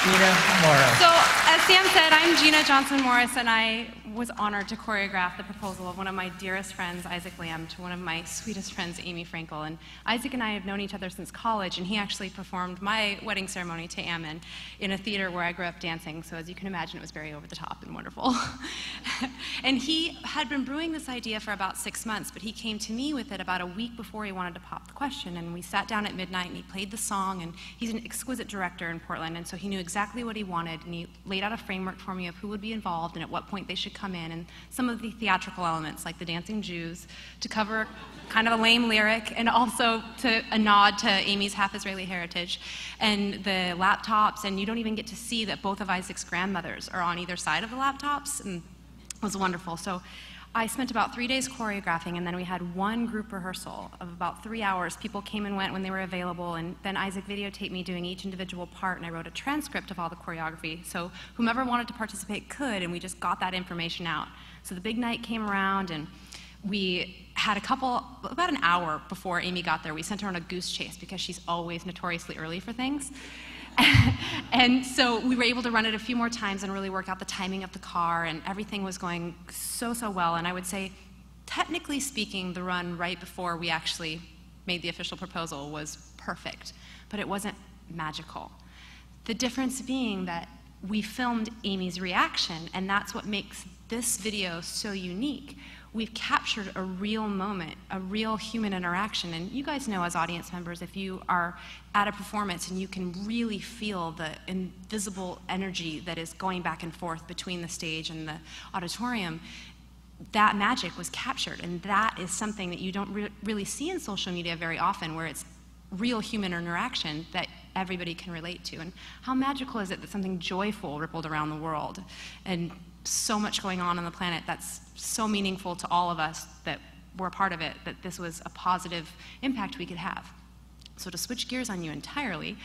Gina Morris. So, as Sam said, I'm Gina Johnson-Morris, and I was honored to choreograph the proposal of one of my dearest friends, Isaac Lamb, to one of my sweetest friends, Amy Frankel. And Isaac and I have known each other since college, and he actually performed my wedding ceremony to Ammon in a theater where I grew up dancing. So as you can imagine, it was very over the top and wonderful. And he had been brewing this idea for about 6 months, but he came to me with it about a week before he wanted to pop the question. And we sat down at midnight, and he played the song, and he's an exquisite director in Portland, and so he knew exactly what he wanted, and he laid out a framework for me of who would be involved and at what point they should come in, and some of the theatrical elements, like the dancing Jews, to cover kind of a lame lyric, and also to a nod to Amy's half-Israeli heritage, and the laptops, and you don't even get to see that both of Isaac's grandmothers are on either side of the laptops, and it was wonderful. So I spent about 3 days choreographing, and then we had one group rehearsal of about 3 hours. People came and went when they were available, and then Isaac videotaped me doing each individual part, and I wrote a transcript of all the choreography. So whomever wanted to participate could, and we just got that information out. So the big night came around, and we had about an hour before Amy got there. We sent her on a goose chase because she's always notoriously early for things. And so we were able to run it a few more times and really work out the timing of the car, and everything was going so well. And I would say, technically speaking, the run right before we actually made the official proposal was perfect, but it wasn't magical. The difference being that we filmed Amy's reaction, and that's what makes this video so unique. We've captured a real moment, a real human interaction. And you guys know as audience members, if you are at a performance and you can really feel the invisible energy that is going back and forth between the stage and the auditorium, that magic was captured. And that is something that you don't really see in social media very often, where it's real human interaction that everybody can relate to. And how magical is it that something joyful rippled around the world, and so much going on the planet that's so meaningful to all of us that we're a part of it, that this was a positive impact we could have. So to switch gears on you entirely,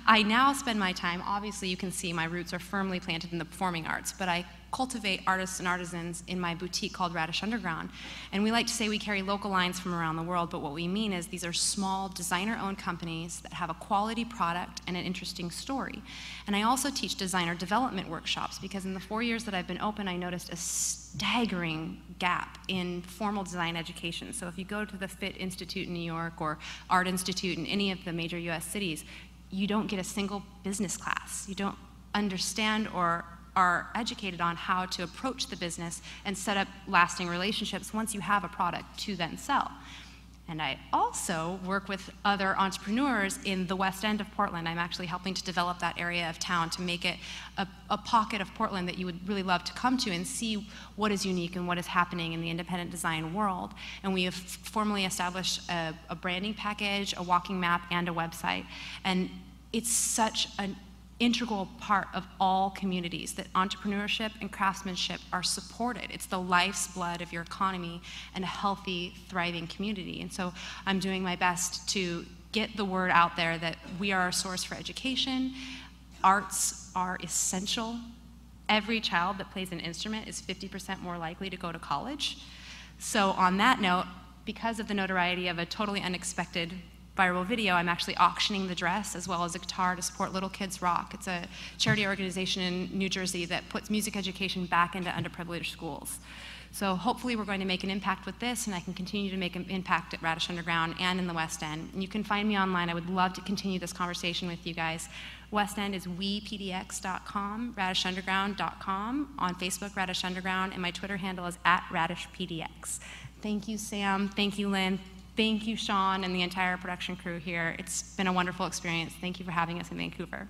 I now spend my time, obviously you can see my roots are firmly planted in the performing arts, but I cultivate artists and artisans in my boutique called Radish Underground. And we like to say we carry local lines from around the world, but what we mean is these are small designer-owned companies that have a quality product and an interesting story. And I also teach designer development workshops, because in the 4 years that I've been open, I noticed a staggering gap in formal design education. So if you go to the Fit Institute in New York or Art Institute in any of the major US cities, you don't get a single business class. You don't understand or are educated on how to approach the business and set up lasting relationships once you have a product to then sell. And I also work with other entrepreneurs in the West End of Portland. I'm actually helping to develop that area of town to make it a pocket of Portland that you would really love to come to and see what is unique and what is happening in the independent design world. And we have formally established a branding package, a walking map, and a website. And it's such an integral part of all communities that entrepreneurship and craftsmanship are supported. It's the life's blood of your economy and a healthy, thriving community. And so I'm doing my best to get the word out there that we are a source for education. Arts are essential. Every child that plays an instrument is 50% more likely to go to college. So on that note, because of the notoriety of a totally unexpected viral video, I'm actually auctioning the dress as well as a guitar to support Little Kids Rock. It's a charity organization in New Jersey that puts music education back into underprivileged schools. So hopefully we're going to make an impact with this, and I can continue to make an impact at Radish Underground and in the West End. And you can find me online. I would love to continue this conversation with you guys. West End is wepdx.com, radishunderground.com, on Facebook, Radish Underground, and my Twitter handle is @radishpdx. Thank you, Sam. Thank you, Lynn. Thank you, Sean, and the entire production crew here. It's been a wonderful experience. Thank you for having us in Vancouver.